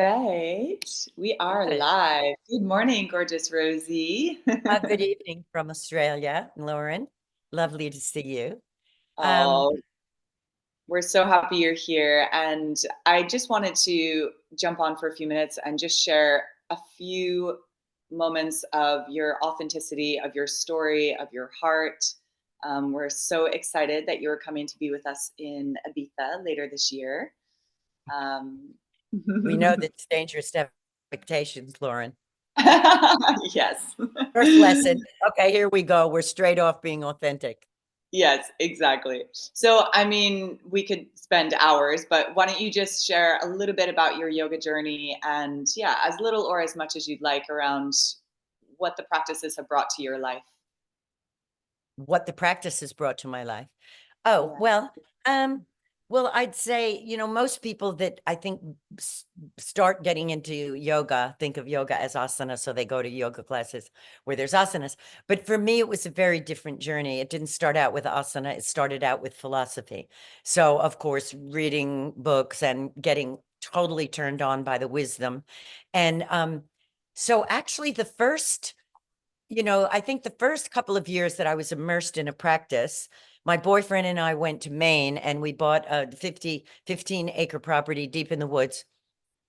Right. We are Good. live. Good morning, gorgeous Rosie. Good evening from Australia, Lauren. Lovely to see you. Um, Oh, we're so happy you're here. And I just wanted to jump on for a few minutes and just share a few moments of your authenticity, of your story, of your heart. We're so excited that you're coming to be with us in Ibiza later this year. Um, we know that it's dangerous to have expectations, Lauren. yes. First lesson. Okay, here we go. We're straight off being authentic. Yes, exactly. So, I mean, we could spend hours, but why don't you just share a little bit about your yoga journey and, yeah, as little or as much as you'd like around what the practices have brought to your life? What the practice has brought to my life. Oh, Yeah. well, I'd say, most people that I think start getting into yoga think of yoga as asana. So they go to yoga classes where there's asanas. But for me, it was a very different journey. It didn't start out with asana. It started out with philosophy. So, of course, reading books and getting totally turned on by the wisdom. And so actually I think the first couple of years that I was immersed in a practice, my boyfriend and I went to Maine and we bought a 15-acre property deep in the woods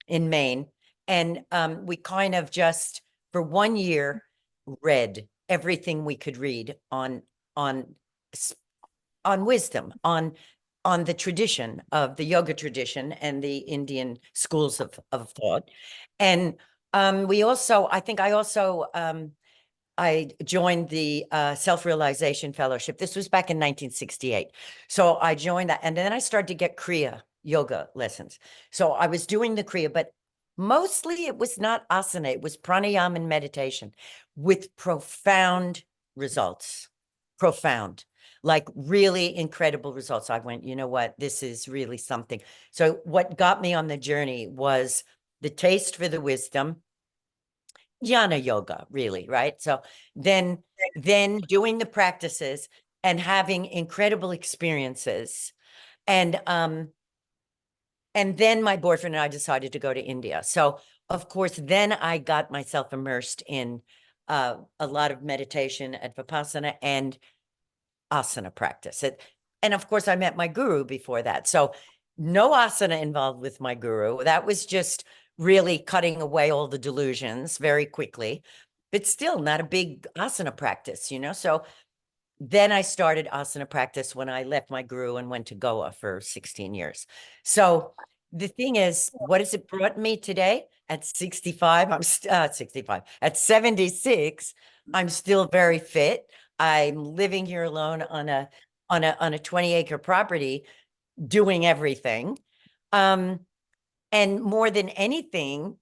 in Maine. And we kind of just, for 1 year, read everything we could read on on wisdom, on the tradition of the yoga tradition and the Indian schools of thought. And I joined the Self-Realization Fellowship. This was back in 1968. So I joined that. And then I started to get Kriya yoga lessons. So I was doing the Kriya, but mostly it was not asana. It was pranayama and meditation with profound results. Profound, like really incredible results. I went, you know what? This is really something. So what got me on the journey was the taste for the wisdom, jnana yoga, really, right? So then doing the practices and having incredible experiences. And then my boyfriend and I decided to go to India. So of course, then I got myself immersed in a lot of meditation at Vipassana and asana practice. And of course, I met my guru before that. So no asana involved with my guru. That was just really cutting away all the delusions very quickly, but still not a big asana practice, So then I started asana practice when I left my guru and went to Goa for 16 years. So the thing is, what has it brought me today? At 65, 65. At 76, I'm still very fit. I'm living here alone on a 20-acre property, doing everything. And more than anything,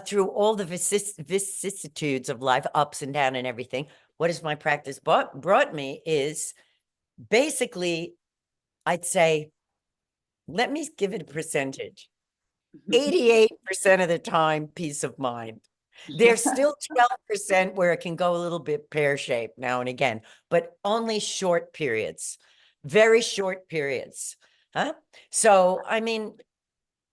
through all the vicissitudes of life, ups and down and everything, what has my practice brought me is basically, I'd say, let me give it a percentage. 88% of the time, peace of mind. There's still 12% where it can go a little bit pear-shaped now and again, but only short periods, very short periods. Huh? So, I mean,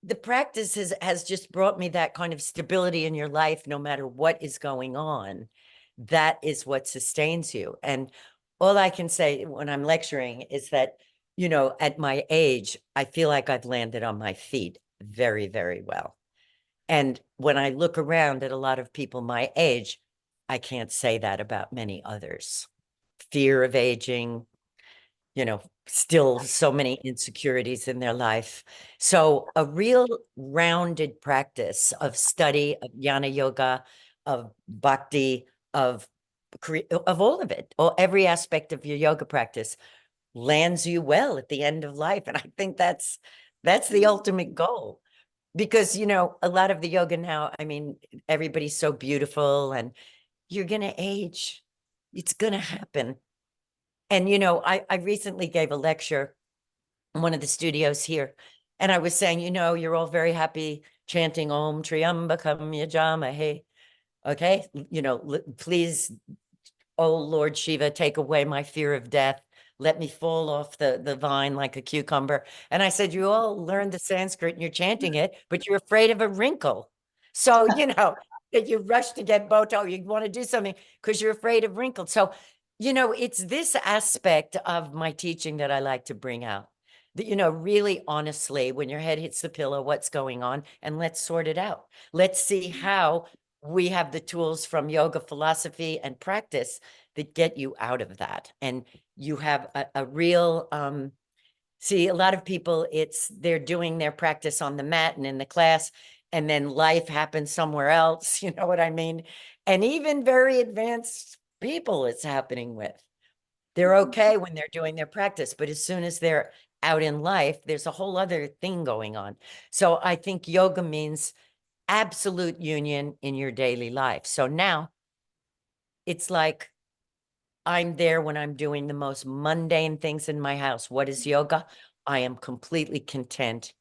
the practice has just brought me that kind of stability in your life, no matter what is going on. That is what sustains you. And all I can say when I'm lecturing is that, at my age, I feel like I've landed on my feet very, very well. And when I look around at a lot of people my age, I can't say that about many others. Fear of aging, still so many insecurities in their life. So a real rounded practice of study, of jnana yoga, of bhakti, of all of it, or every aspect of your yoga practice lands you well at the end of life. And I think that's the ultimate goal. Because, a lot of the yoga now, I mean, everybody's so beautiful and you're going to age. It's going to happen. And, I recently gave a lecture in one of the studios here, and I was saying, you're all very happy chanting Om Triambakam Yajamahe. Okay. Please, oh Lord Shiva, take away my fear of death. let me fall off the vine like a cucumber. And I said, you all learned the Sanskrit and you're chanting it, but you're afraid of a wrinkle. So, that you rush to get Botox, you want to do something because you're afraid of wrinkles. So, it's this aspect of my teaching that I like to bring out. That, really honestly, when your head hits the pillow, what's going on? And let's sort it out. Let's see how we have the tools from yoga philosophy and practice that get you out of that. And you have a real, see, a lot of people, they're doing their practice on the mat and in the class, and then life happens somewhere else. You know what I mean? And even very advanced people it's happening with. They're okay when they're doing their practice, but as soon as they're out in life, there's a whole other thing going on. So I think yoga means absolute union in your daily life. So now it's like I'm there when I'm doing the most mundane things in my house. What is yoga? I am completely content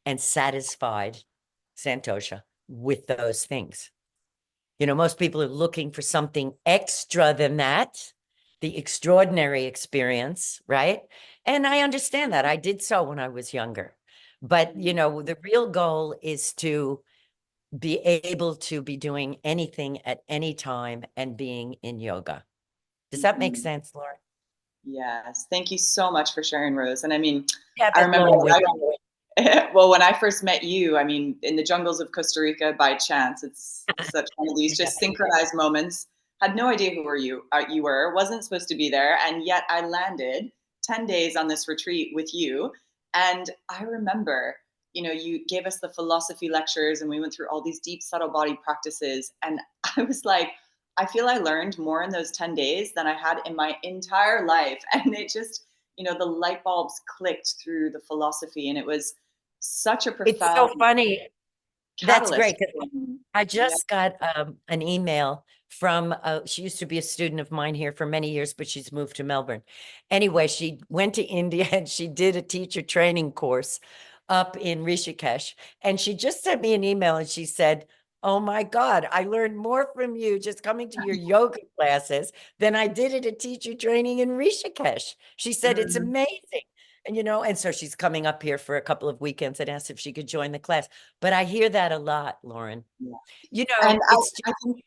and satisfied, Santosha, with those things. Most people are looking for something extra than that, the extraordinary experience, right? And I understand that. I did so when I was younger. But, the real goal is to be able to be doing anything at any time and being in yoga. Does that make Mhm. sense, Laura? Yes. Thank you so much for sharing, Rose. And I mean, Yeah, I that remember long way. well, when I first met you, I mean, in the jungles of Costa Rica by chance, it's such one of these just synchronized moments. Had no idea you were, wasn't supposed to be there, and yet I landed 10 days on this retreat with you. And I remember, you gave us the philosophy lectures and we went through all these deep, subtle body practices. And I was like, I feel I learned more in those 10 days than I had in my entire life. And it just, the light bulbs clicked through the philosophy, and it was such a It's so profound funny. That's catalyst. great. I Yeah. just got an email from, she used to be a student of mine here for many years, but she's moved to Melbourne. Anyway, she went to India and she did a teacher training course up in Rishikesh. And she just sent me an email and she said, oh my God, I learned more from you just coming to your yoga classes than I did at a teacher training in Rishikesh. She said, it's Mm, amazing. And so she's coming up here for a couple of weekends and asked if she could join the class. But I hear that a lot, Lauren. yeah. And It's I think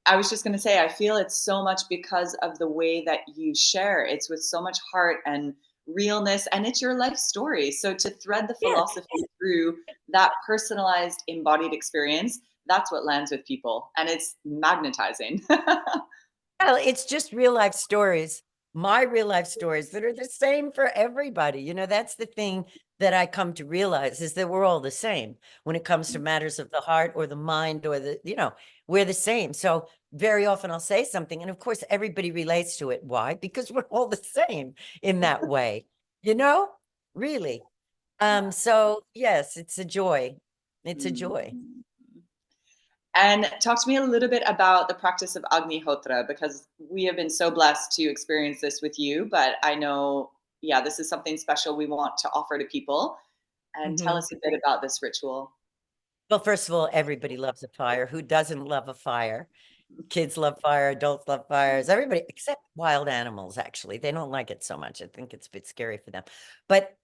I was just going to say, I feel it's so much because of the way that you share. It's with so much heart and realness, and it's your life story. So to thread the yeah, philosophy through that personalized, embodied experience, that's what lands with people, and it's magnetizing. well, it's just real life stories, my real life stories that are the same for everybody. That's the thing that I come to realize is that we're all the same when it comes to matters of the heart or the mind or we're the same. So very often I'll say something, and of course, everybody relates to it. Why? Because we're all the same in that way, you know, really. Yeah. So yes, it's a joy. It's a joy. Mhm. And talk to me a little bit about the practice of Agni Hotra, because we have been so blessed to experience this with you. But I know, yeah, this is something special we want to offer to people. And tell Mhm. us a bit about this ritual. Well, first of all, everybody loves a fire. Who doesn't love a fire? Kids love fire, adults love fires, everybody except wild animals, actually. They don't like it so much. I think it's a bit scary for them. But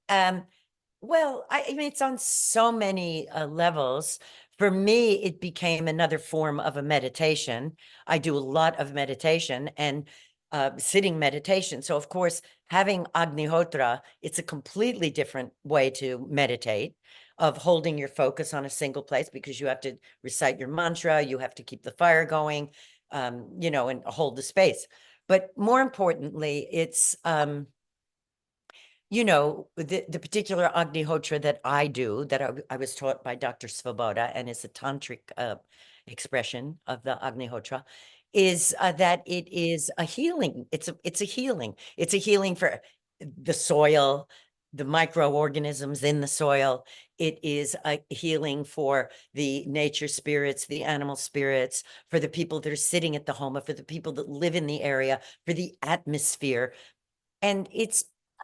well, I mean, it's on so many levels. For me, it became another form of a meditation. I do a lot of meditation and sitting meditation. So, of course, having Agni Hotra, it's a completely different way to meditate, of holding your focus on a single place because you have to recite your mantra, you have to keep the fire going, and hold the space. But more importantly, it's the particular Agni Hotra that I do, that I was taught by Dr. Svoboda, and is a tantric expression of the Agni Hotra, is that it is a healing. It's a healing. It's a healing for the soil, the microorganisms in the soil. It is a healing for the nature spirits, the animal spirits, for the people that are sitting at the home, for the people that live in the area, for the atmosphere. And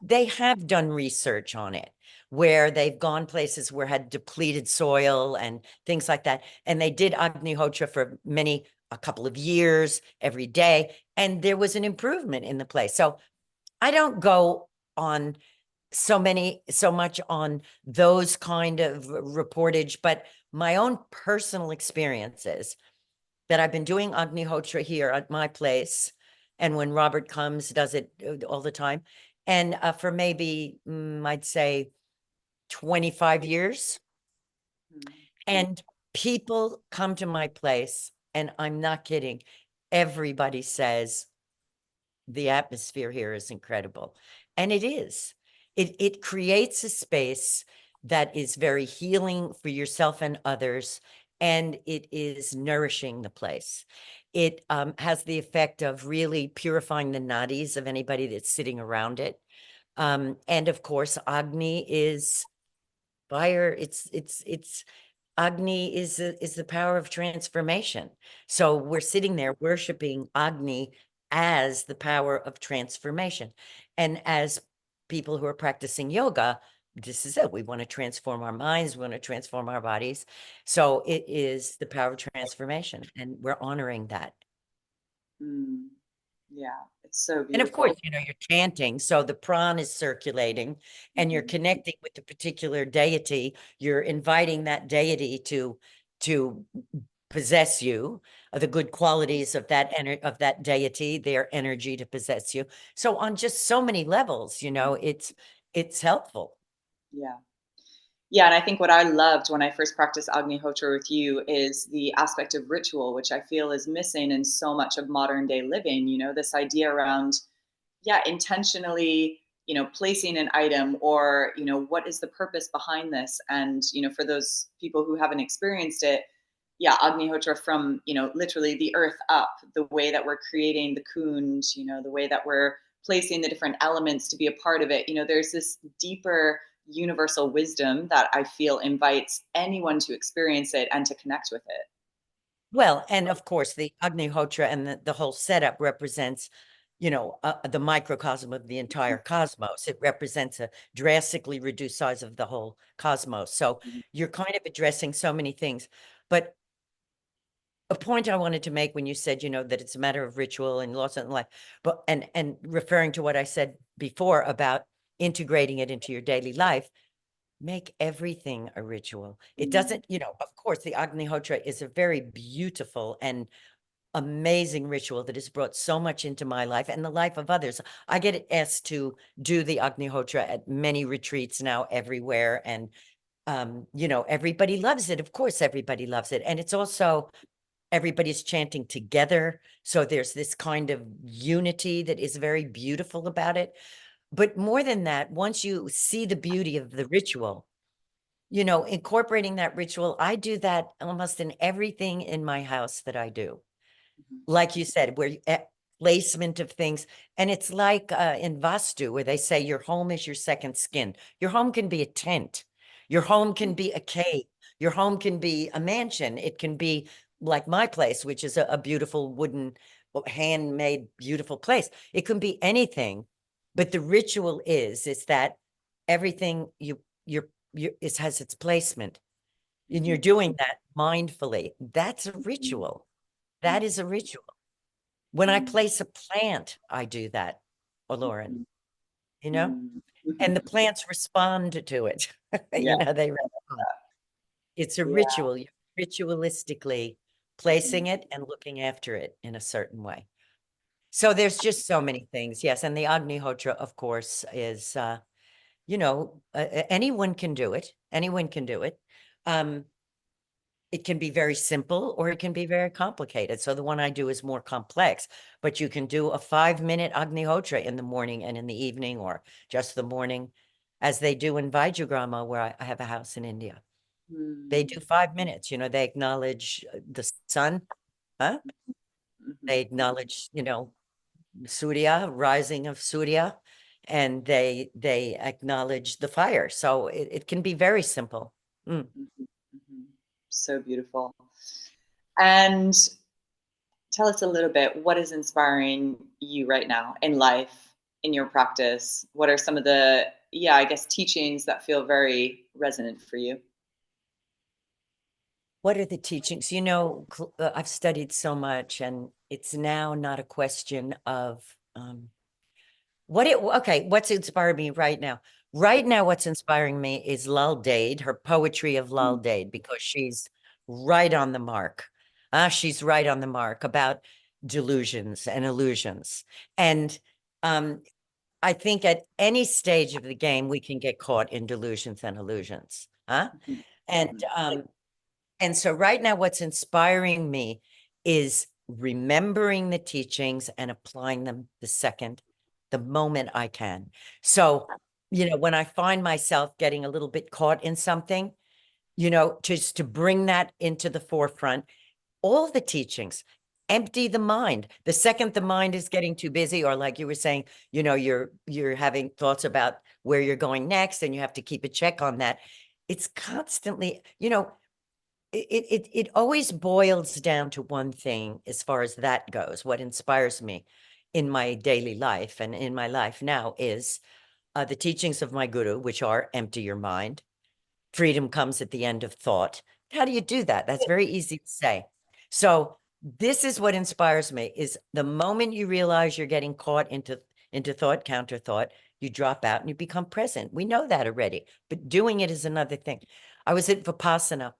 they have done research on it where they've gone places where had depleted soil and things like that. And they did Agni Hotra for a couple of years, every day. And there was an improvement in the place. So I don't go on so much on those kind of reportage, but my own personal experiences that I've been doing Agni Hotra here at my place. And when Robert comes, does it all the time. And for maybe, I'd say 25 years. Mm. And people come to my place, and I'm not kidding. Everybody says, the atmosphere here is incredible. And it is. It creates a space that is very healing for yourself and others, and it is nourishing the place. It has the effect of really purifying the nadis of anybody that's sitting around it. And of course, Agni is fire. It's Agni is the power of transformation. So we're sitting there worshiping Agni as the power of transformation. And as people who are practicing yoga, this is it. We want to transform our minds, we want to transform our bodies. So it is the power of transformation, and we're honoring that. Mm. Yeah, it's so And of course, beautiful. you're chanting, so the prana is circulating and you're Mhm. connecting with the particular deity. You're inviting that deity to possess you, the good qualities of of that deity, their energy to possess you. So on just so many levels, it's helpful. Yeah. Yeah, and I think what I loved when I first practiced Agni Hotra with you is the aspect of ritual, which I feel is missing in so much of modern day living. This idea around, yeah, intentionally, placing an item, or, what is the purpose behind this? And, for those people who haven't experienced it, yeah, Agni Hotra from, literally the earth up, the way that we're creating the kund, the way that we're placing the different elements to be a part of it. There's this deeper universal wisdom that I feel invites anyone to experience it and to connect with it. Well, and of course, the Agni Hotra and the whole setup represents, the microcosm of the entire cosmos. It represents a drastically reduced size of the whole cosmos. So you're kind of addressing so many things. But a point I wanted to make when you said, that it's a matter of ritual and loss in life, but and referring to what I said before about integrating it into your daily life, make everything a ritual. It Mm, doesn't, of course, the Agni Hotra is a very beautiful and amazing ritual that has brought so much into my life and the life of others. I get asked to do the Agni Hotra at many retreats now everywhere. And, everybody loves it. Of course, everybody loves it. And it's also everybody's chanting together. So there's this kind of unity that is very beautiful about it. But more than that, once you see the beauty of the ritual, incorporating that ritual, I do that almost in everything in my house that I do. mhm, Like you said, where placement of things. And it's like in Vastu, where they say your home is your second skin. Your home can be a tent. Your home can be a cave. Your home can be a mansion. It can be like my place, which is a beautiful wooden, handmade, beautiful place. It can be anything. But the ritual is that everything it has its placement. And you're mhm, doing that mindfully. That's a mhm, ritual. That is a ritual. When I mhm, place a plant, I do that, Lauren, mhm, you know, mhm, and the mhm. plants respond to it. Yeah, They respond. It's a yeah. ritual. You're ritualistically Mhm, placing it and looking after it in a certain way. So there's just so many things. Yes. And the Agni Hotra, of course, is, anyone can do it. Anyone can do it. Um, It can be very simple or it can be very complicated. So the one I do is more complex, but you can do a 5-minute Agni Hotra in the morning and in the evening, or just the morning, as they do in Vajragrama, where I have a house in India. They mm, do 5 minutes, they acknowledge the sun, huh? mhm, They acknowledge, Surya, rising of Surya, and they acknowledge the fire. So it can be very simple. Mm. mhm, mhm. So beautiful. And tell us a little bit, what is inspiring you right now in life, in your practice? What are some of the, yeah, I guess, teachings that feel very resonant for you? What are the teachings? I've studied so much, and it's now not a question of Okay, what's inspiring me right now? Right now, what's inspiring me is Lal Dade, her poetry of Lal Mm, Dade, because she's right on the mark. She's right on the mark about delusions and illusions. And um, I think at any stage of the game, we can get caught in delusions and illusions. Huh? mhm, And mhm. and so right now, what's inspiring me is remembering the teachings and applying them the moment I can. So, when I find myself getting a little bit caught in something, just to bring that into the forefront, all the teachings, empty the mind. The second the mind is getting too busy, or like you were saying, you're having thoughts about where you're going next, and you have to keep a check on that. It's constantly, it always boils down to one thing as far as that goes. What inspires me in my daily life and in my life now is the teachings of my guru, which are empty your mind. Freedom comes at the end of thought. How do you do that? That's very easy to say. So this is what inspires me is the moment you realize you're getting caught into thought, counter thought, you drop out and you become present. We know that already, but doing it is another thing. I was at Vipassana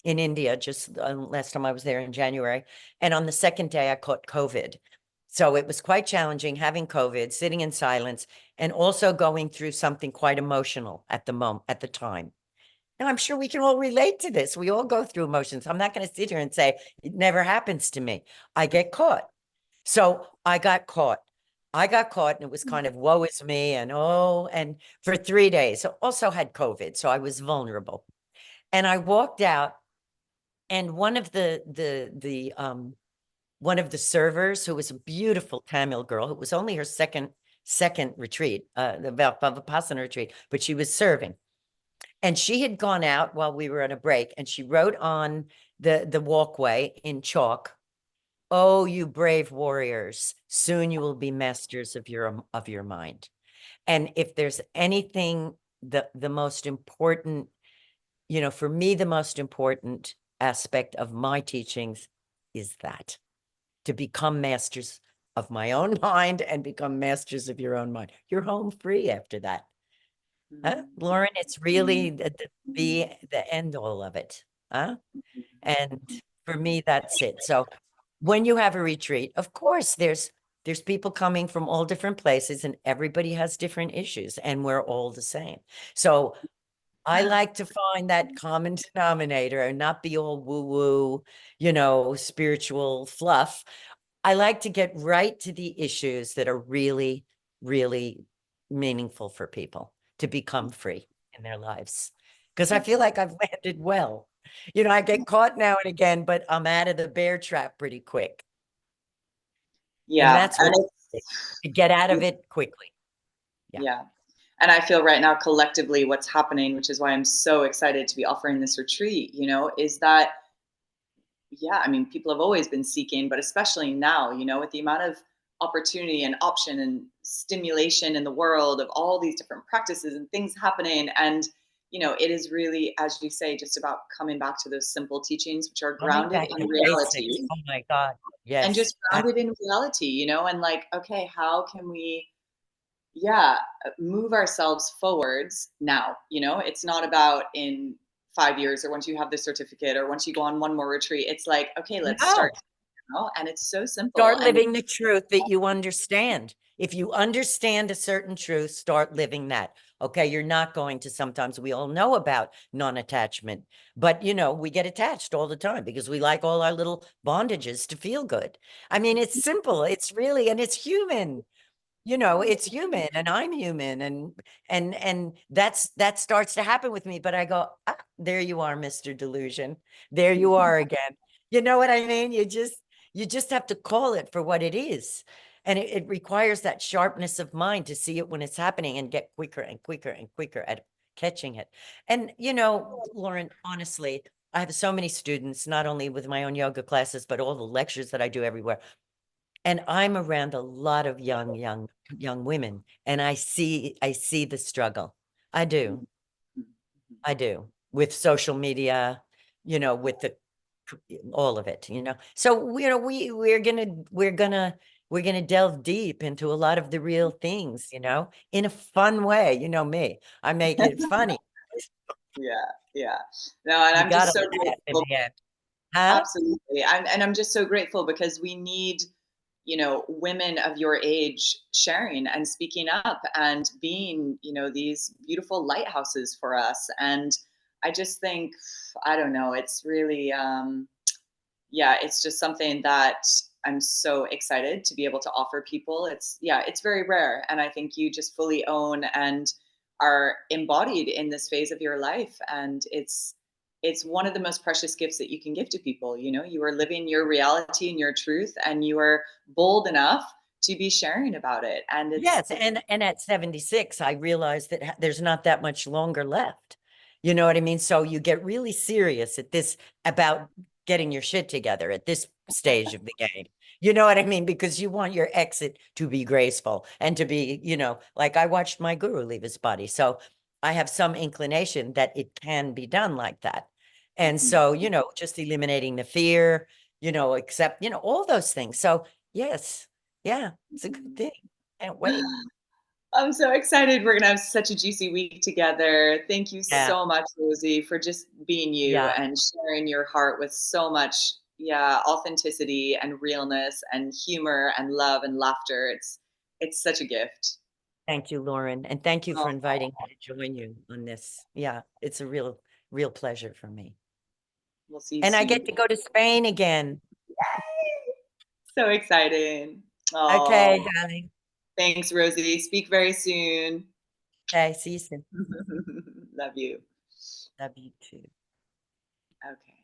in India just last time I was there in January. And on the second day, I caught COVID. So it was quite challenging having COVID, sitting in silence, and also going through something quite emotional at the time. Now, I'm sure we can all relate to this. We all go through emotions. I'm not going to sit here and say it never happens to me. I get caught. So I got caught. I got caught, and it was kind of woe is me. And for 3 days, I also had COVID. So I was vulnerable. And I walked out, and one of the servers, who was a beautiful Tamil girl, it was only her second retreat, the Vipassana retreat, but she was serving. And she had gone out while we were on a break, and she wrote on the walkway in chalk, "Oh, you brave warriors, soon you will be masters of your mind." And if there's anything, the most important, for me, the most important aspect of my teachings is that to become masters of my own mind and become masters of your own mind. You're home free after that. Huh? Mm, Lauren, it's really the end all of it. Huh? And for me, that's it. So when you have a retreat, of course, there's people coming from all different places, and everybody has different issues, and we're all the same. So I like to find that common denominator and not be all woo-woo, spiritual fluff. I like to get right to the issues that are really, really meaningful for people to become free in their lives. Because I feel like I've landed well. I get caught now and again, but I'm out of the bear trap pretty quick. And Yeah, that's and what to get out of it's it quickly. Yeah. yeah. And I feel right now collectively what's happening, which is why I'm so excited to be offering this retreat, is that yeah, I mean, people have always been seeking, but especially now, with the amount of opportunity and option and stimulation in the world of all these different practices and things happening. And, it is really, as you say, just about coming back to those simple teachings, which are Coming grounded back in to basics. reality Oh my God. and Yes. just grounded in reality, and like, okay, how can we, yeah, move ourselves forwards now? It's not about in 5 years or once you have the certificate or once you go on one more retreat. It's like, okay, let's start No. now. And it's so simple. Start And living the truth that you understand. If you understand a certain truth, start living that. Okay, you're not going to, sometimes we all know about non-attachment, but we get attached all the time because we like all our little bondages to feel good. I mean, it's simple. It's really, and it's human. It's human, and I'm human, and that starts to happen with me. But I go, there you are, Mr. Delusion. There you are again. You know what I mean? You just have to call it for what it is. And it requires that sharpness of mind to see it when it's happening and get quicker and quicker and quicker at catching it. And Lauren, honestly, I have so many students, not only with my own yoga classes, but all the lectures that I do everywhere. And I'm around a lot of young women, and I see the struggle. I do. I do. With social media, with all of it. So we're gonna we're going to delve deep into a lot of the real things, in a fun way. You know me, I make it funny. Yeah, yeah. No, and You I'm got just to so laugh in grateful. the end. Huh? Absolutely. I'm just so grateful because we need, women of your age sharing and speaking up and being, these beautiful lighthouses for us. And I just think, I don't know, it's really, yeah, it's just something that I'm so excited to be able to offer people. It's very rare. And I think you just fully own and are embodied in this phase of your life. And it's one of the most precious gifts that you can give to people. You are living your reality and your truth, and you are bold enough to be sharing about it. And Yes, it's and at 76, I realized that there's not that much longer left. You know what I mean? So you get really serious about getting your shit together at this stage of the game. You know what I mean? Because you want your exit to be graceful and to be, like I watched my guru leave his body. So I have some inclination that it can be done like that. And so, just eliminating the fear, all those things. So yes, yeah, it's a good thing. Can't wait. I'm so excited. We're going to have such a juicy week together. Thank you Yeah. so much, Rosie, for just being you Yeah. and sharing your heart with so much, yeah, authenticity and realness and humor and love and laughter. It's such a gift. Thank you, Lauren. And thank you for Oh, inviting me to join you on this. Yeah, it's a real pleasure for me. we'll see you And I soon. get to go to Spain again. So exciting. Okay, Oh, darling. thanks, Rosie. Speak very soon. Okay, see you soon. Love you. Love you too. Okay.